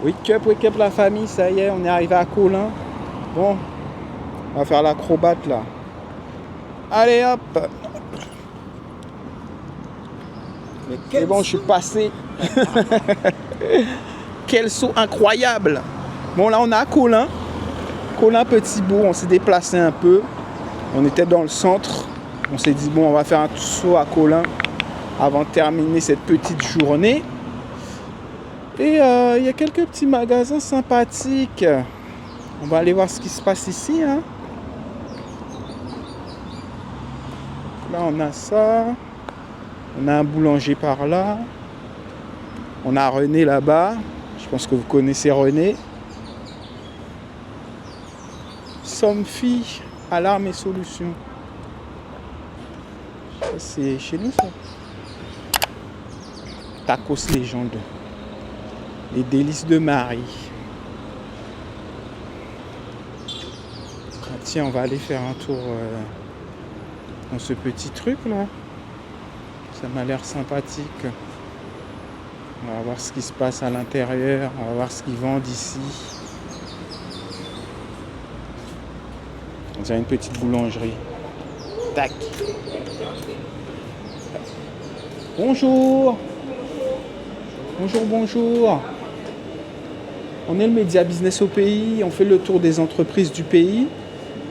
Wake up la famille, ça y est, on est arrivé à Colin. Bon, on va faire l'acrobate là. Allez hop. Et bon, je suis passé. Quel saut incroyable. Bon, là on est à Colin. Colin Petit-Bourg, on s'est déplacé un peu. On était dans le centre. On s'est dit, bon, on va faire un saut à Colin avant de terminer cette petite journée. Et il y a quelques petits magasins sympathiques. On va aller voir ce qui se passe ici. Hein. Là, on a ça. On a un boulanger par là. On a René là-bas. Je pense que vous connaissez René. Somfy, alarme et solutions. Ça, c'est chez nous, ça. Tacos Légende. Les délices de Marie. Ah, tiens, on va aller faire un tour dans ce petit truc là. Ça m'a l'air sympathique. On va voir ce qui se passe à l'intérieur. On va voir ce qu'ils vendent ici. On dirait une petite boulangerie. Tac. Bonjour. Bonjour. On est le média Business au pays. On fait le tour des entreprises du pays.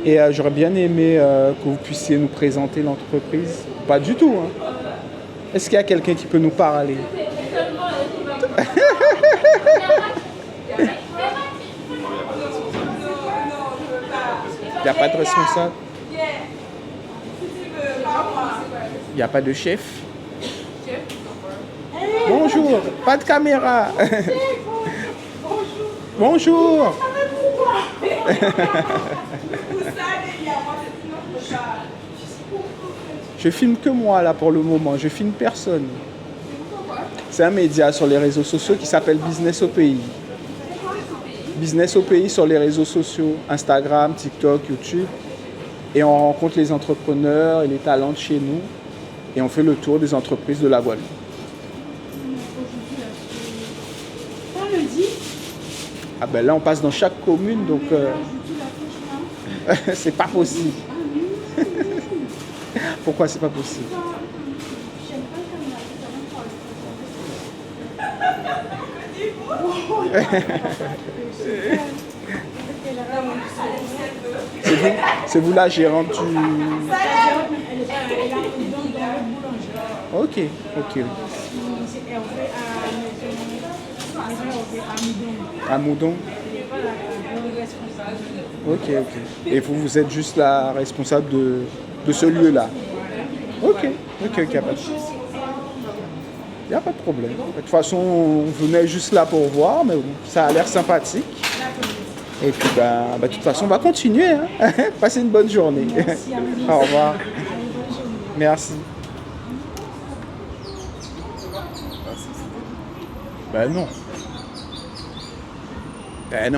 Et j'aurais bien aimé que vous puissiez nous présenter l'entreprise. Pas du tout. Hein. Est-ce qu'il y a quelqu'un qui peut nous parler? Il n'y a pas de responsable? Il n'y a pas de chef? Bonjour, pas de caméra. Bonjour. Je filme que moi là pour le moment, je filme personne. C'est un média sur les réseaux sociaux qui s'appelle Business au pays. Business au pays sur les réseaux sociaux, Instagram, TikTok, YouTube. Et on rencontre les entrepreneurs et les talents de chez nous. Et on fait le tour des entreprises de la Guadeloupe. Ah ben là on passe dans chaque commune donc c'est pas possible. Pourquoi c'est pas possible? C'est vous la gérante du... Ok. À Moudon. Ok. Et vous êtes juste la responsable de ce lieu-là. Ok, il n'y a pas de problème. De toute façon, on venait juste là pour voir, mais ça a l'air sympathique. Et puis, de toute façon, on va continuer. Hein. Passez une bonne journée. Au revoir. Merci. Non,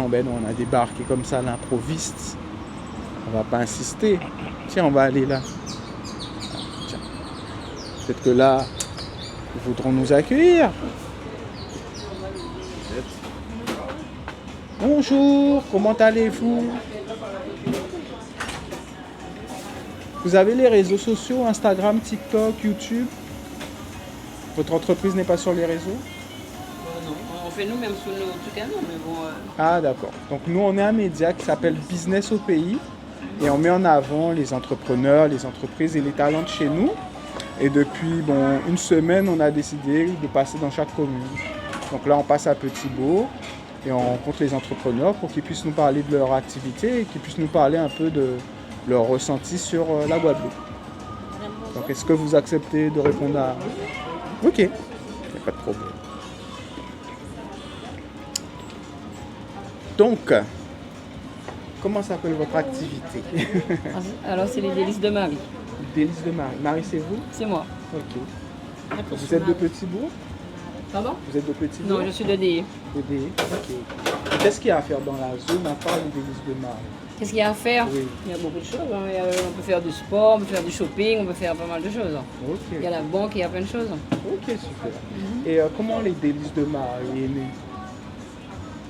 on a débarqué comme ça à l'improviste. On va pas insister. Tiens, on va aller là. Tiens. Peut-être que là, ils voudront nous accueillir. Bonjour, comment allez-vous? Vous avez les réseaux sociaux, Instagram, TikTok, YouTube? Votre entreprise n'est pas sur les réseaux? Non, on fait nous-mêmes sur nos canaux, mais bon... Ah d'accord. Donc nous, on est un média qui s'appelle Business au pays. Et on met en avant les entrepreneurs, les entreprises et les talents de chez nous. Et depuis une semaine, on a décidé de passer dans chaque commune. Donc là, on passe à Petit-Bourg et on rencontre les entrepreneurs pour qu'ils puissent nous parler de leur activité et qu'ils puissent nous parler un peu de leur ressenti sur la Guadeloupe. Donc est-ce que vous acceptez de répondre à... Ok, il n'y a pas de problème. Donc, comment s'appelle votre activité? Alors, c'est les délices de Marie. Les délices de Marie. Marie, c'est vous? C'est moi. Ok. Vous êtes de Petit-Bourg? Pardon? Vous êtes de Petit-Bourg? Non, je suis de DE. De DE, ok. Qu'est-ce qu'il y a à faire dans la zone à part les délices de Marie? Qu'est-ce qu'il y a à faire? Oui. Il y a beaucoup de choses. Hein. On peut faire du sport, on peut faire du shopping, on peut faire pas mal de choses. Ok. Il y a la banque, il y a plein de choses. Ok, super. Et comment les délices de Marie est né?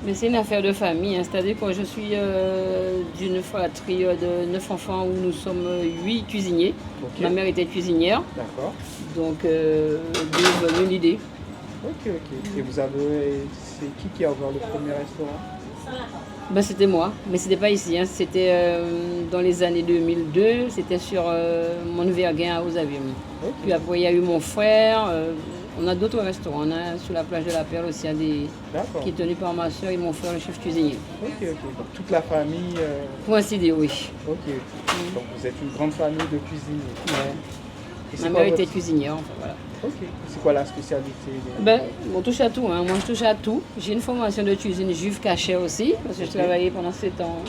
Mais c'est une affaire de famille, hein. C'est-à-dire que je suis d'une fratrie de 9 enfants où nous sommes 8 cuisiniers. Ok. Ma mère était cuisinière, D'accord. donc d'où est venue l'idée. Ok, ok. Et vous avez... C'est qui a ouvert le premier restaurant? Ben, c'était moi, mais c'était pas ici, hein. C'était dans les années 2002, c'était sur Montverguin à Ozavium. Ok. Puis après, il y a eu mon frère. On a d'autres restaurants. On a sur la plage de la Perle aussi D'accord. qui est tenu par ma soeur et mon frère, le chef cuisinier. Ok, ok. Donc toute la famille... Pour ainsi dire, oui. Ok. Donc vous êtes une grande famille de cuisiniers. Ouais. Et c'est Ma quoi mère votre- était cuisinière, enfin voilà. Ok. C'est quoi la spécialité Ben, on touche à tout, hein. Moi je touche à tout. J'ai une formation de cuisine juive cachée aussi, parce que je travaillais pendant 7 ans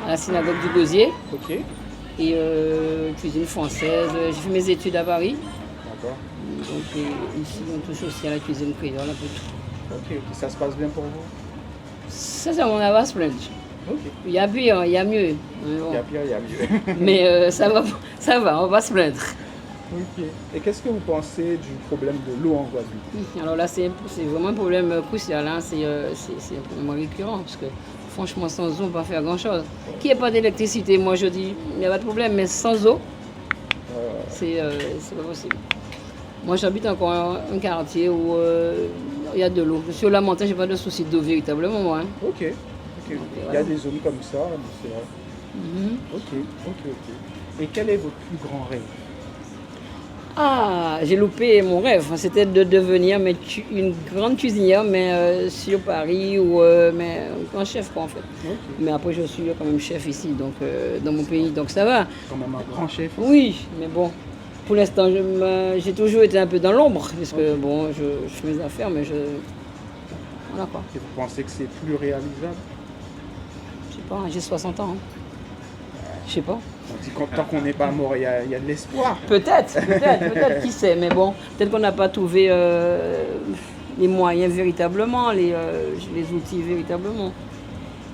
à la synagogue du Gosier. Ok. Et cuisine française. J'ai fait mes études à Paris. D'accord. Donc ici on touche aussi à la cuisine créole, un peu tout. Ok, ok. Ça se passe bien pour vous? Ça, c'est mon avance plein. Ok. Il y a pire, il y a mieux. Mais bon. Il y a pire, il y a mieux. Mais ça va, on va se plaindre. Ok. Et qu'est-ce que vous pensez du problème de l'eau en Guadeloupe? Alors là, c'est vraiment un problème crucial, hein. C'est un problème récurrent, parce que franchement, sans eau, on ne peut pas faire grand-chose. Qu'il n'y ait pas d'électricité, moi je dis, il n'y a pas de problème, mais sans eau, c'est pas possible. Moi, j'habite encore un quartier où il y a de l'eau. Sur la montagne, je n'ai pas de souci d'eau véritablement, moi, hein. Ok. Ok. Il y a des zones comme ça, mais c'est vrai. Mhm. Ok, ok, ok. Et quel est votre plus grand rêve? Ah, j'ai loupé mon rêve. C'était de devenir une grande cuisinière, mais sur Paris ou mais un grand chef, quoi, en fait. Ok. Mais après, je suis quand même chef ici, donc dans mon pays, donc ça va. Quand même un grand chef. Oui, mais bon, pour l'instant, j'ai toujours été un peu dans l'ombre, parce que bon, je fais mes affaires, mais je. Voilà quoi. Et vous pensez que c'est plus réalisable? Je sais pas, j'ai 60 ans. Hein. Je sais pas. On dit que tant qu'on n'est pas mort, il y a de l'espoir. Peut-être, qui sait, mais bon, peut-être qu'on n'a pas trouvé les moyens véritablement, les outils véritablement.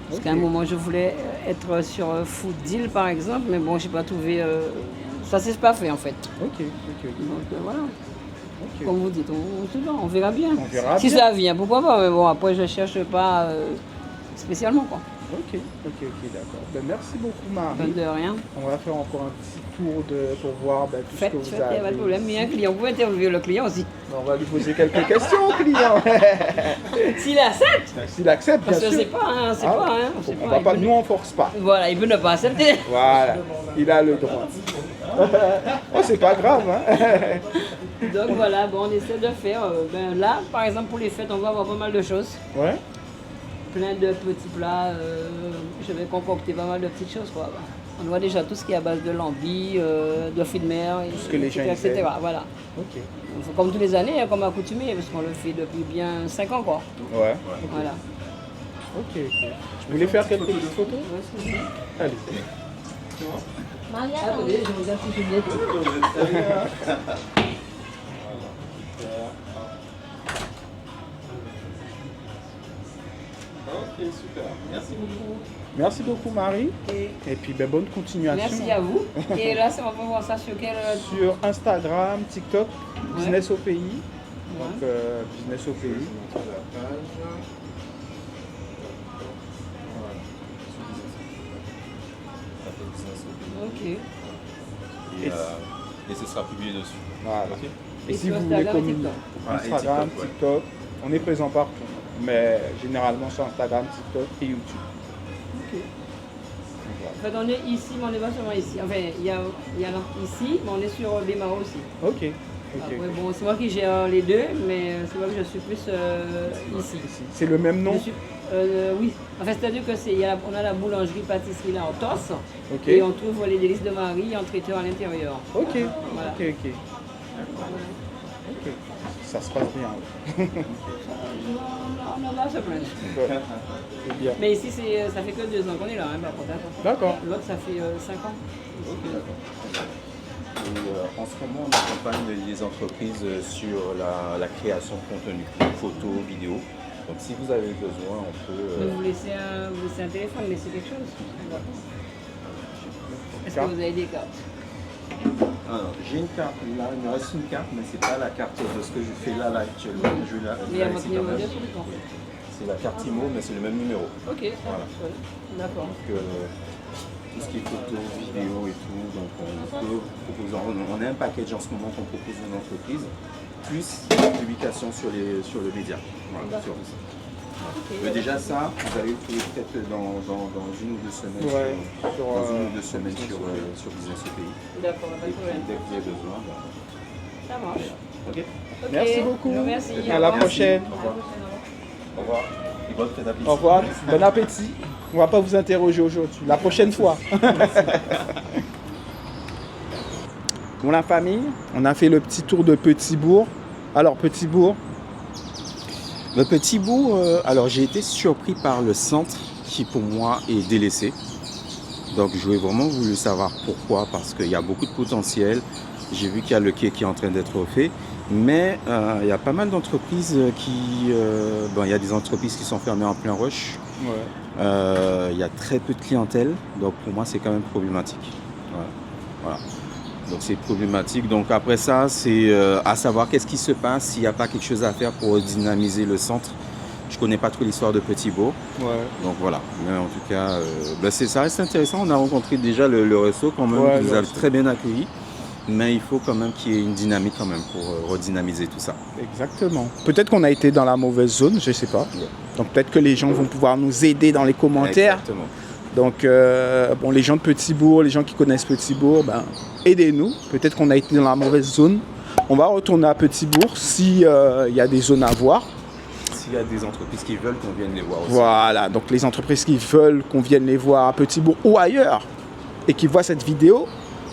Parce Ok. qu'à un moment, je voulais être sur Food Deal, par exemple, mais bon, j'ai pas trouvé. Ça s'est pas fait, en fait. Ok, ok, ok. Donc voilà, Ok. comme vous dites, on verra bien. On verra Si bien. ça vient, pourquoi pas, mais bon, après, je cherche pas spécialement, quoi. Ok, ok, d'accord. Ben, merci beaucoup, Marie. Pas de rien. On va faire encore un petit tour pour voir tout ce Faites, que vous il n'y a avez. pas de problème. Il y a un client, vous pouvez interviewer le client aussi. On va lui poser quelques questions au client. S'il accepte, S'il accepte, bien parce qu'on sûr. ne sait pas, hein, on sait Ah, pas, hein, on sait on pas. va pas, Il peut- nous on force pas. Voilà, il peut ne pas accepter. Voilà, il a le droit. Oh, c'est pas grave, hein. Donc voilà, bon, on essaie de faire. Ben là, par exemple, pour les fêtes, on va avoir pas mal de choses. Ouais. Plein de petits plats. Je vais concocter pas mal de petites choses, quoi. On voit déjà tout ce qui est à base de lambi, de fruits de mer, ce que les gens etc. aiment. Voilà. Ok. Donc, comme tous les années, hein, comme accoutumé, parce qu'on le fait depuis bien 5 ans, quoi. Ouais. Voilà. Ok, ok. Vous voulez faire quelques petites photos? Ouais, c'est ça. Allez. Attendez, je regarde si je bien. Ok, super. Merci beaucoup. Merci beaucoup, Marie. Et Et puis, ben, bonne continuation. merci à vous. Et là, on va voir ça sur quel. Sur Instagram, TikTok, Business au pays. Ouais. Donc, Business au pays. Sur la page. Voilà. Ça fait business au pays. Ok. Et ce sera publié dessus. Voilà. Ok. Et Et si sur vous voulez Instagram et communiquer, TikTok. Voilà, et Instagram, TikTok, ouais. TikTok, on est présent partout. Mais généralement sur Instagram, TikTok et YouTube. Ok. Donc, voilà. En fait, on est ici, mais on n'est pas seulement ici. Enfin, il y a ici, mais on est sur Bémao aussi. Ok. Ok. Après, ok. bon, c'est moi qui gère les deux, mais c'est vrai que je suis plus ici. Ici. C'est le même nom? Je suis- oui. Enfin, c'est-à-dire que on a la boulangerie-pâtisserie là en Torse. Ok. Et on trouve les délices de Marie en traiteur à l'intérieur. Ok. Voilà. Ok, ok. Ok. Ça se passe bien. On en a se plaindre. C'est bien. Mais ici, ça fait que 2 ans qu'on est là, hein, par contre. Hein. D'accord. L'autre, ça fait 5 ans. Et, en ce moment, on accompagne les entreprises sur la création de contenu, photos, vidéos. Donc si vous avez besoin, on peut... Vous laissez un téléphone, laissez quelque chose. Est-ce que Carte. vous avez des cartes? Alors, j'ai une carte là, il me reste une carte, mais c'est pas la carte de ce que je fais là actuellement. Je vais la Mais à laisser votre quand niveau même. de truc, en fait. c'est la carte IMO, mais c'est le même numéro. Ok, Voilà. d'accord. Donc, tout ce qui est photo, vidéo et tout, donc on peut proposer, on a un package en ce moment qu'on propose aux entreprises, plus publication sur le média. Voilà, sur ça. Okay. Mais déjà ça, vous allez le trouver peut-être dans une ou deux semaines, Ouais, sur Business au pays. D'accord, pas Et de puis problème. dès que vous avez besoin, Ça marche. ok. Ok, Merci beaucoup. Merci. À la prochaine. Au revoir. Au revoir. Et bonne fête d'appétit. Au revoir. Bon appétit. On va pas vous interroger aujourd'hui. La prochaine fois. Bon, la famille, on a fait le petit tour de Petit-Bourg. Alors, Petit-Bourg. Le Petit-Bourg, alors j'ai été surpris par le centre qui pour moi est délaissé. Donc j'aurais vraiment voulu savoir pourquoi, parce qu'il y a beaucoup de potentiel. J'ai vu qu'il y a le quai qui est en train d'être refait. Mais il y a pas mal d'entreprises il y a des entreprises qui sont fermées en plein rush. Il y a très peu de clientèle, donc pour moi c'est quand même problématique. Voilà. Donc c'est problématique. Donc après ça, c'est à savoir qu'est-ce qui se passe s'il n'y a pas quelque chose à faire pour dynamiser le centre. Je connais pas trop l'histoire de Petit-Bourg. Donc voilà. Mais en tout cas, ça reste intéressant. On a rencontré déjà le resto quand même, qui nous a très bien accueillis. Mais il faut quand même qu'il y ait une dynamique quand même pour redynamiser tout ça. Exactement. Peut-être qu'on a été dans la mauvaise zone, je sais pas. Ouais. Donc peut-être que les gens vont pouvoir nous aider dans les commentaires. Exactement. Donc les gens de Petit-Bourg, les gens qui connaissent Petit-Bourg, aidez-nous. Peut-être qu'on a été dans la mauvaise zone. On va retourner à Petit-Bourg s'il y a des zones à voir. S'il y a des entreprises qui veulent qu'on vienne les voir aussi. Voilà, donc les entreprises qui veulent qu'on vienne les voir à Petit-Bourg ou ailleurs et qui voient cette vidéo,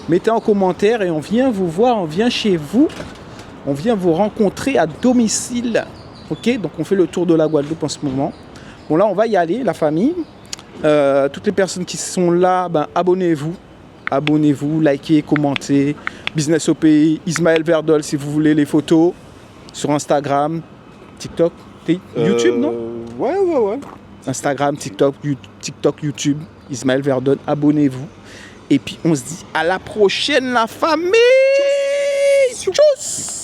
mettez en commentaire et on vient vous voir, on vient chez vous, on vient vous rencontrer à domicile. Ok, donc on fait le tour de la Guadeloupe en ce moment. Bon là on va y aller, la famille. Toutes les personnes qui sont là, abonnez-vous. Abonnez-vous, likez, commentez. Business au pays, Ismaël Verdol si vous voulez les photos. Sur Instagram, TikTok, YouTube, non? Ouais. Instagram, TikTok, YouTube, Ismaël Verdol, abonnez-vous. Et puis on se dit à la prochaine la famille. Tchuss.